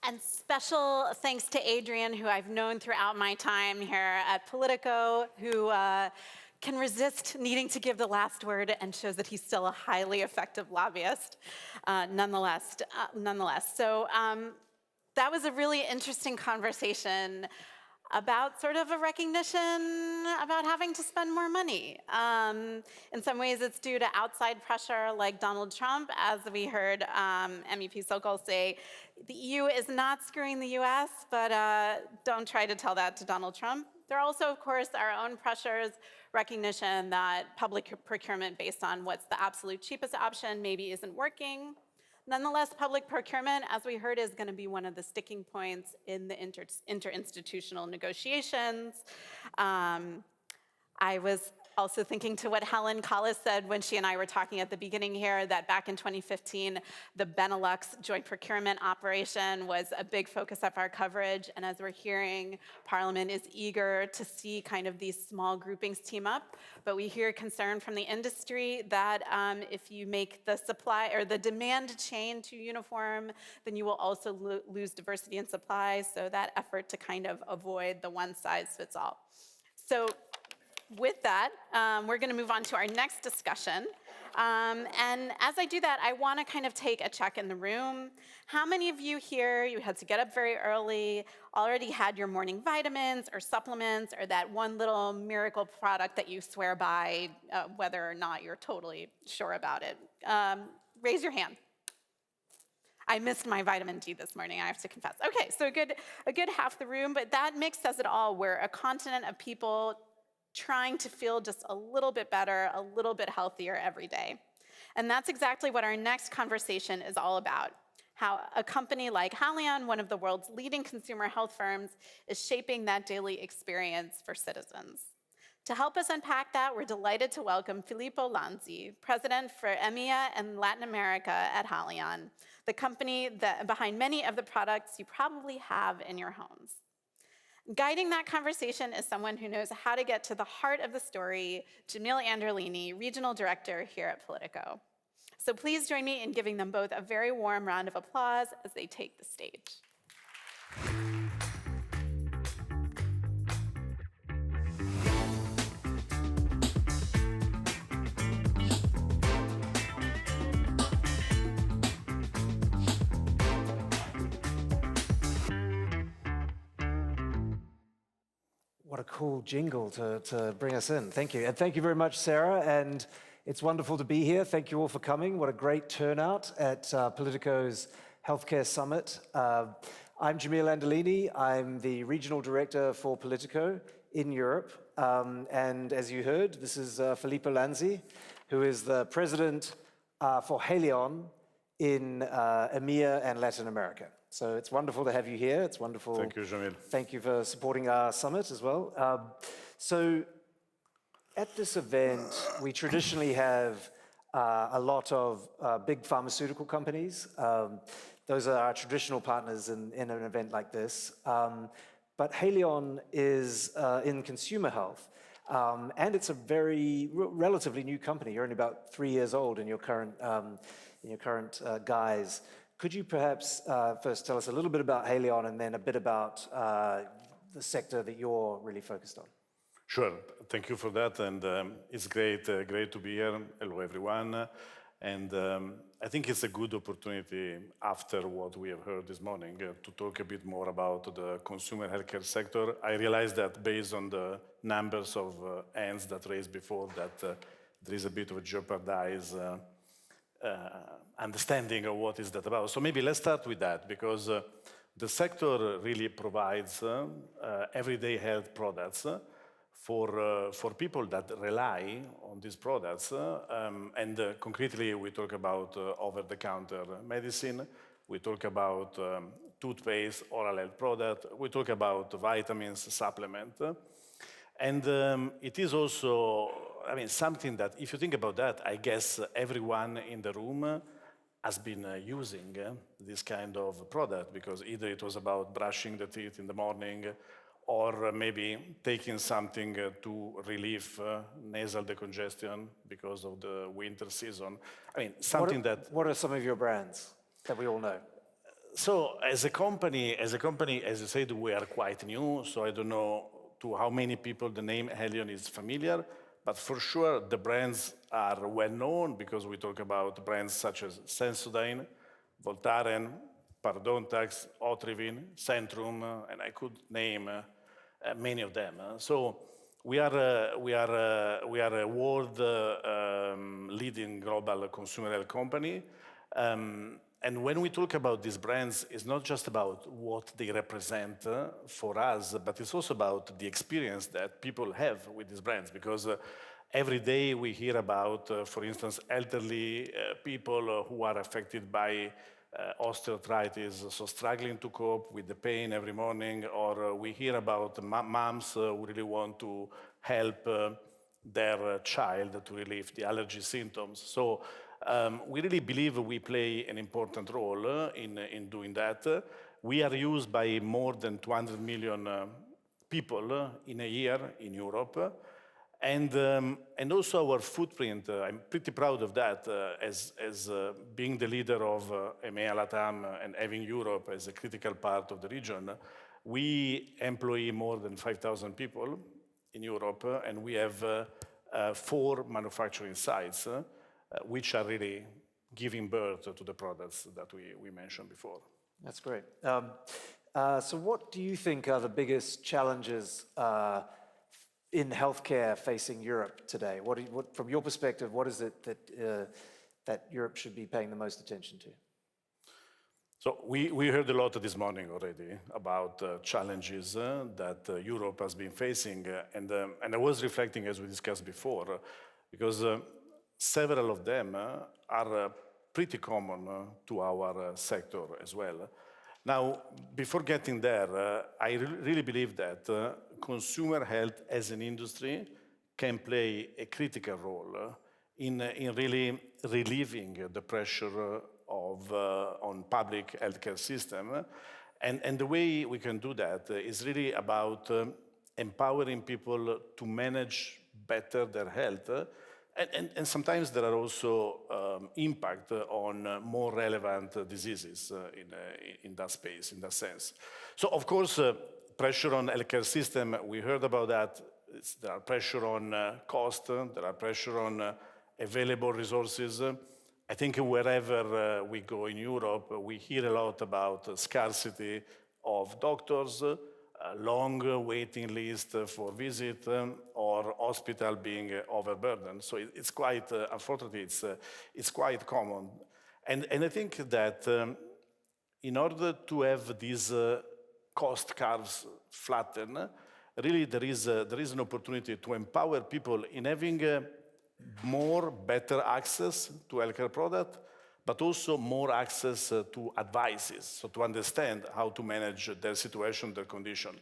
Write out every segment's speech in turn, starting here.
And special thanks to Adrian, who I've known throughout my time here at Politico, who can resist needing to give the last word and shows that he's still a highly effective lobbyist, nonetheless. So that was a really interesting conversation about sort of a recognition about having to spend more money. In some ways, it's due to outside pressure like Donald Trump, as we heard MEP Sokol say. The EU is not screwing the US, but don't try to tell that to Donald Trump. There are also, of course, our own pressures, recognition that public procurement based on what's the absolute cheapest option maybe isn't working. Nonetheless, public procurement, as we heard, is going to be one of the sticking points in the interinstitutional negotiations. I was also thinking to what Helen Collis said when she and I were talking at the beginning here, that back in 2015, the Benelux joint procurement operation was a big focus of our coverage. And as we're hearing, Parliament is eager to see kind of these small groupings team up. But we hear concern from the industry that if you make the supply or the demand chain too uniform, then you will also lose diversity in supply. So that effort to kind of avoid the one size fits all. So with that, we're going to move on to our next discussion. And as I do that, I want to kind of take a check in the room. How many of you here, you had to get up very early, already had your morning vitamins or supplements or that one little miracle product that you swear by, whether or not you're totally sure about it? Raise your hand. I missed my vitamin D this morning, I have to confess. Okay, so a good half the room, but that mix says it all. We're a continent of people trying to feel just a little bit better, a little bit healthier every day. And that's exactly what our next conversation is all about. How a company like Haleon, one of the world's leading consumer health firms, is shaping that daily experience for citizens. To help us unpack that, we're delighted to welcome Filippo Lanzi, President for EMEA and Latin America at Haleon, the company behind many of the products you probably have in your homes. Guiding that conversation is someone who knows how to get to the heart of the story, Jamil Anderlini, Regional Director here at Politico. So please join me in giving them both a very warm round of applause as they take the stage. What a cool jingle to bring us in. Thank you. And thank you very much, Sarah. And it's wonderful to be here. Thank you all for coming. What a great turnout at Politico's Healthcare Summit. I'm Jamil Anderlini. I'm the Regional Director for Politico in Europe. And as you heard, this is Filippo Lanzi, who is the President for Haleon in EMEA and Latin America. So it's wonderful to have you here. It's wonderful. Thank you, Jamil. Thank you for supporting our summit as well. So at this event, we traditionally have a lot of big pharmaceutical companies. Those are our traditional partners in an event like this. But Haleon is in consumer health. And it's a very relatively new company. You're only about 3 years old in your current guise. Could you perhaps first tell us a little bit about Haleon and then a bit about the sector that you're really focused on? Sure. Thank you for that. And it's great to be here. Hello, everyone. And I think it's a good opportunity after what we have heard this morning to talk a bit more about the consumer healthcare sector. I realize that based on the numbers of hands that raised before that there is a bit of a jeopardized understanding of what is that about. So maybe let's start with that, because the sector really provides everyday health products for people that rely on these products. And concretely, we talk about over-the-counter medicine. We talk about toothpaste, oral health product. We talk about vitamins, supplement. And it is also, something that, if you think about that, I guess everyone in the room has been using this kind of product, because either it was about brushing the teeth in the morning, or maybe taking something to relieve nasal decongestion because of the winter season. Something What are some of your brands that we all know? So as a company, as you said, we are quite new. So I don't know to how many people the name Haleon is familiar, but for sure the brands are well known because we talk about brands such as Sensodyne, Voltaren, Parodontax, Otrivin, Centrum, and I could name many of them. So we are a world leading global consumer health company. And when we talk about these brands, it's not just about what they represent for us, but it's also about the experience that people have with these brands. Because every day we hear about, for instance, elderly people who are affected by osteoarthritis, so struggling to cope with the pain every morning, or we hear about moms who really want to help their child to relieve the allergy symptoms. So we really believe we play an important role in doing that. We are used by more than 200 million people in a year in Europe. And also our footprint, I'm pretty proud of that as being the leader of EMEA, LATAM, and having Europe as a critical part of the region. We employ more than 5,000 people in Europe, and we have 4 manufacturing sites, which are really giving birth to the products that we mentioned before. That's great. So what do you think are the biggest challenges in healthcare facing Europe today? What, from your perspective, what is it that Europe should be paying the most attention to? So we heard a lot this morning already about challenges that Europe has been facing. And I was reflecting, as we discussed before, because several of them are pretty common to our sector as well. Now, before getting there, I really believe that consumer health as an industry can play a critical role in really relieving the pressure on public healthcare system. And the way we can do that is really about empowering people to manage better their health. And sometimes there are also impact on more relevant diseases in that space, in that sense. So of course, pressure on healthcare system, we heard about that. There are pressure on cost, there are pressure on available resources. I think wherever we go in Europe, we hear a lot about scarcity of doctors, long waiting list for visit, or hospital being overburdened. So it's quite, unfortunately, it's quite common. And I think that in order to have these cost curves flatten, really there is an opportunity to empower people in having better access to healthcare product, but also more access to advices, so to understand how to manage their situation, their condition.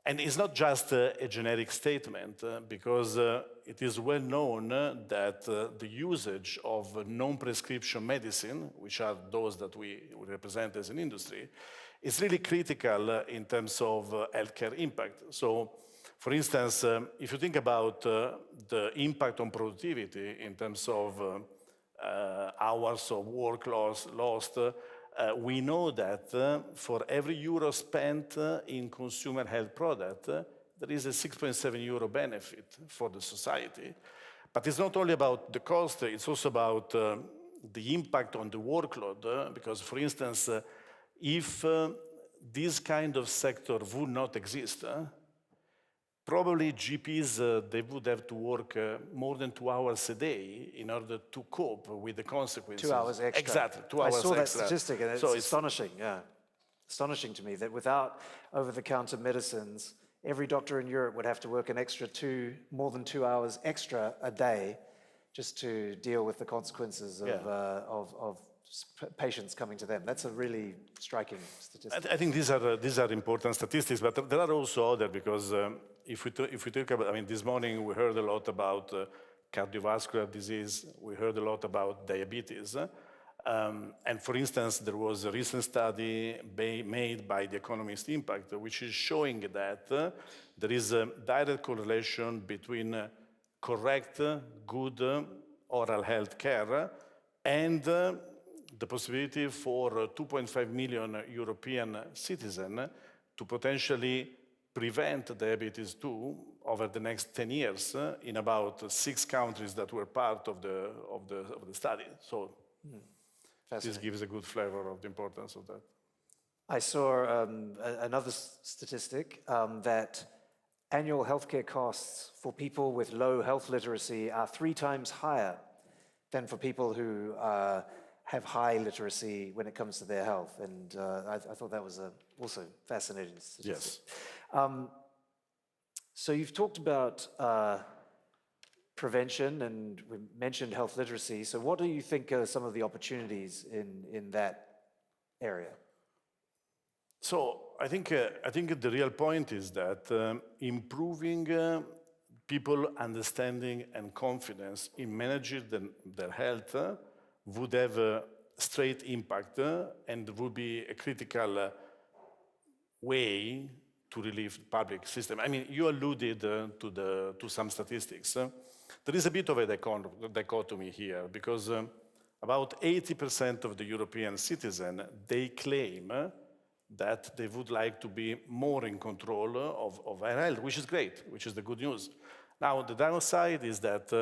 And it's not just a generic statement, because it is well known that the usage of non-prescription medicine, which are those that we represent as an industry, is really critical in terms of healthcare impact. So, for instance, if you think about the impact on productivity in terms of hours of work lost, we know that for every euro spent in consumer health product, there is a 6.7 euro benefit for the society. But it's not only about the cost, it's also about the impact on the workload, because, for instance, if this kind of sector would not exist, probably GPs, they would have to work more than 2 hours a day in order to cope with the consequences. 2 hours extra. Exactly, 2 hours extra. I saw that statistic, and it's astonishing, yeah. Astonishing to me that without over-the-counter medicines, every doctor in Europe would have to work an extra more than 2 hours extra a day just to deal with the consequences of patients coming to them. That's a really striking statistic. I think these are important statistics, but there are also other, because if we talk about, I mean, this morning we heard a lot about cardiovascular disease, we heard a lot about diabetes. And for instance, there was a recent study made by The Economist Impact, which is showing that there is a direct correlation between correct, good oral health care and the possibility for 2.5 million European citizens to potentially prevent diabetes 2 over the next 10 years in about 6 countries that were part of the study. So this gives a good flavor of the importance of that. I saw another statistic that annual healthcare costs for people with low health literacy are 3 times higher than for people who have high literacy when it comes to their health. And I thought that was also fascinating statistic. Yes. So you've talked about prevention and we mentioned health literacy. So what do you think are some of the opportunities in that area? So I think the real point is that improving people understanding and confidence in managing their health would have a straight impact and would be a critical way to relieve the public system. I mean, you alluded to some statistics. There is a bit of a dichotomy here because about 80% of the European citizens, they claim that they would like to be more in control of their health, which is great, which is the good news. Now, the downside is that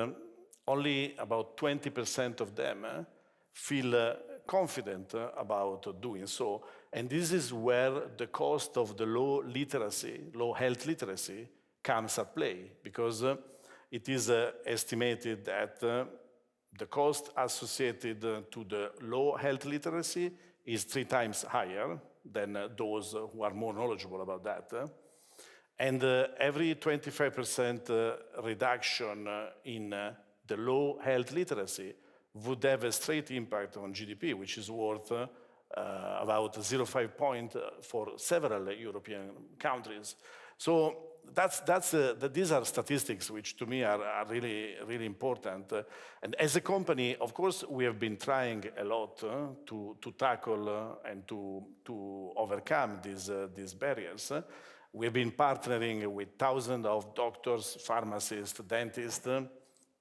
only about 20% of them feel confident about doing so. And this is where the cost of the low health literacy comes at play, because it is estimated that the cost associated to the low health literacy is 3 times higher than those who are more knowledgeable about that. And every 25% reduction in the low health literacy would have a straight impact on GDP, which is worth about 0.5 point for several European countries. So these are statistics which to me are really, really important. And as a company, of course, we have been trying a lot to tackle and to overcome these barriers. We have been partnering with thousands of doctors, pharmacists, dentists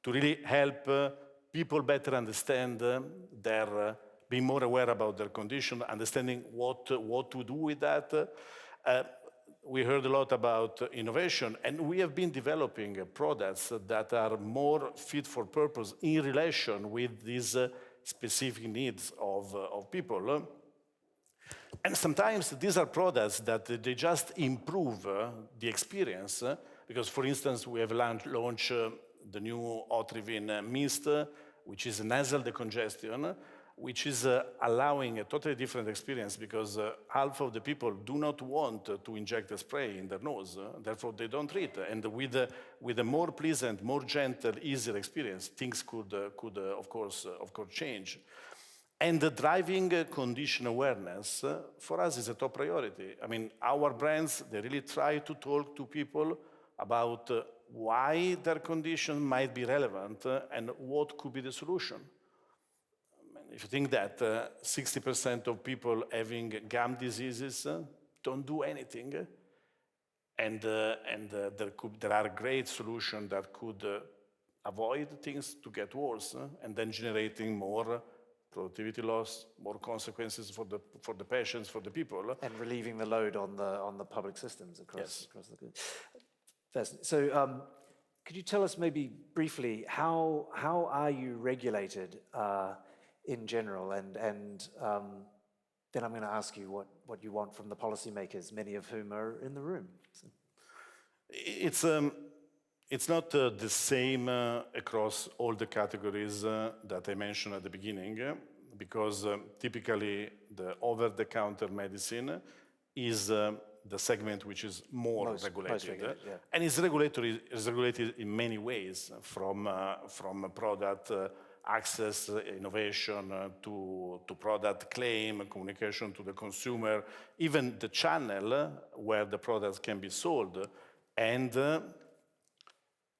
to really help people better understand being more aware about their condition, understanding what to do with that. We heard a lot about innovation, and we have been developing products that are more fit for purpose in relation with these specific needs of people. And sometimes these are products that they just improve the experience, because, for instance, we have launched the new Otrivin Mist, which is a nasal decongestion, which is allowing a totally different experience because half of the people do not want to inject a spray in their nose, therefore they don't treat. And with a more pleasant, more gentle, easier experience, things could of course change. And the driving condition awareness for us is a top priority. I mean, our brands, they really try to talk to people about why their condition might be relevant and what could be the solution. If you think that 60% of people having gum diseases don't do anything, and there are great solutions that could avoid things to get worse, and then generating more productivity loss, more consequences for the patients, for the people, and relieving the load on the public systems across the country. So, could you tell us maybe briefly how are you regulated in general, and then I'm going to ask you what you want from the policymakers, many of whom are in the room. So. It's not the same across all the categories that I mentioned at the beginning, because typically the over-the-counter medicine is the segment which is more regulated. Most regulated, yeah. And it's regulated in many ways, from product access, innovation, to product claim, communication to the consumer, even the channel where the products can be sold, and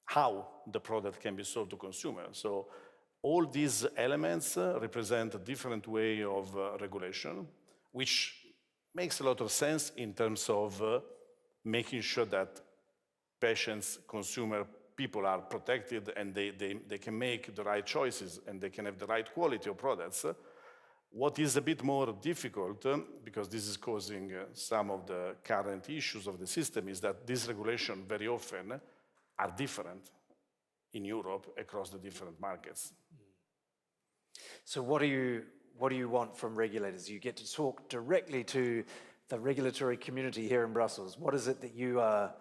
how the product can be sold to consumers. So all these elements represent a different way of regulation, which makes a lot of sense in terms of making sure that patients, consumer, people are protected and they can make the right choices and they can have the right quality of products. What is a bit more difficult, because this is causing some of the current issues of the system, is that these regulations very often are different in Europe across the different markets. So what do you want from regulators? You get to talk directly to the regulatory community here in Brussels. What is it that you are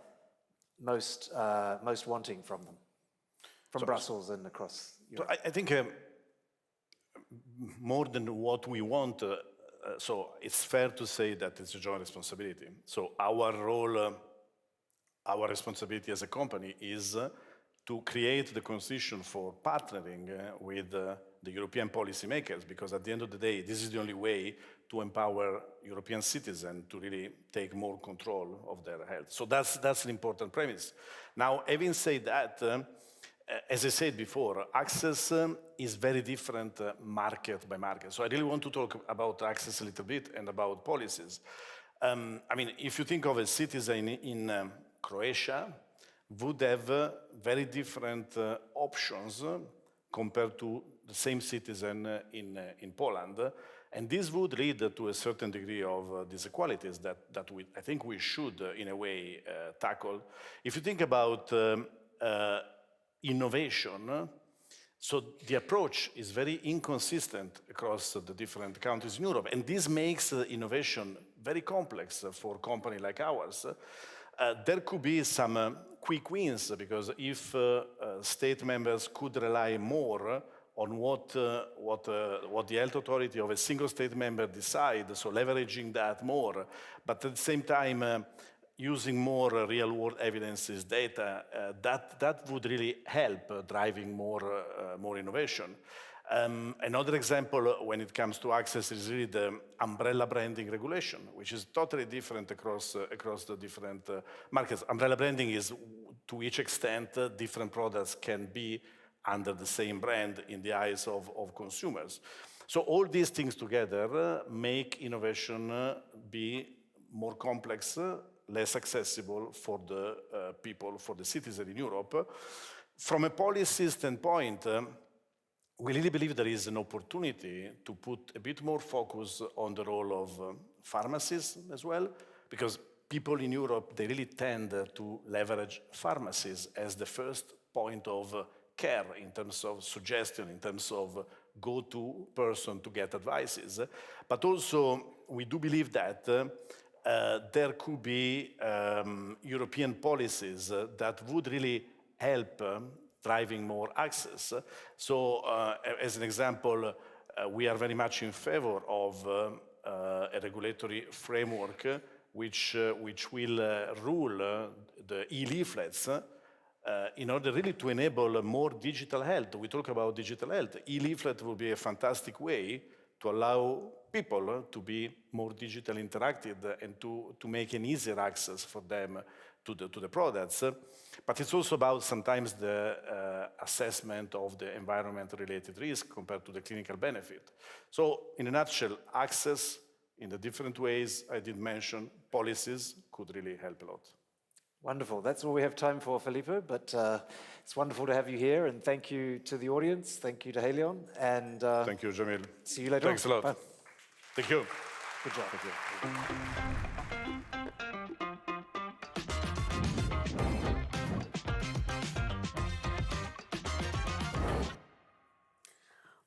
most wanting from them, from Brussels and across Europe? So I think more than what we want, so it's fair to say that it's a joint responsibility. So our role, our responsibility as a company is to create the condition for partnering with the European policymakers, because at the end of the day, this is the only way to empower European citizens to really take more control of their health. So that's an important premise. Now, having said that, as I said before, access is very different market by market. So I really want to talk about access a little bit and about policies. I mean, if you think of a citizen in Croatia, would have very different options compared to the same citizen in Poland. And this would lead to a certain degree of disequalities that I think we should, in a way, tackle. If you think about innovation, so the approach is very inconsistent across the different countries in Europe, and this makes innovation very complex for a company like ours. There could be some quick wins, because if state members could rely more on what the health authority of a single state member decides, so leveraging that more, but at the same time using more real-world evidences data, that would really help driving more innovation. Another example when it comes to access is really the umbrella branding regulation, which is totally different across the different markets. Umbrella branding is to which extent different products can be under the same brand in the eyes of consumers. So all these things together make innovation be more complex, less accessible for the people, for the citizens in Europe. From a policy standpoint, we really believe there is an opportunity to put a bit more focus on the role of pharmacies as well, because people in Europe, they really tend to leverage pharmacies as the first point of care in terms of suggestion, in terms of go-to person to get advices. But also, we do believe that there could be European policies that would really help driving more access. So, as an example, we are very much in favor of a regulatory framework which will rule the e-leaflets in order really to enable more digital health. We talk about digital health. E-leaflet will be a fantastic way to allow people to be more digitally interacted and to make an easier access for them to the products. But it's also about sometimes the assessment of the environment-related risk compared to the clinical benefit. So in a nutshell, access in the different ways I did mention, policies could really help a lot. Wonderful. That's all we have time for, Filippo, but it's wonderful to have you here, and thank you to the audience. Thank you to Haleon, and thank you, Jamil. See you later. Thanks a lot. Bye. Thank you. Good job. Thank you.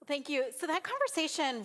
Thank you. So that conversation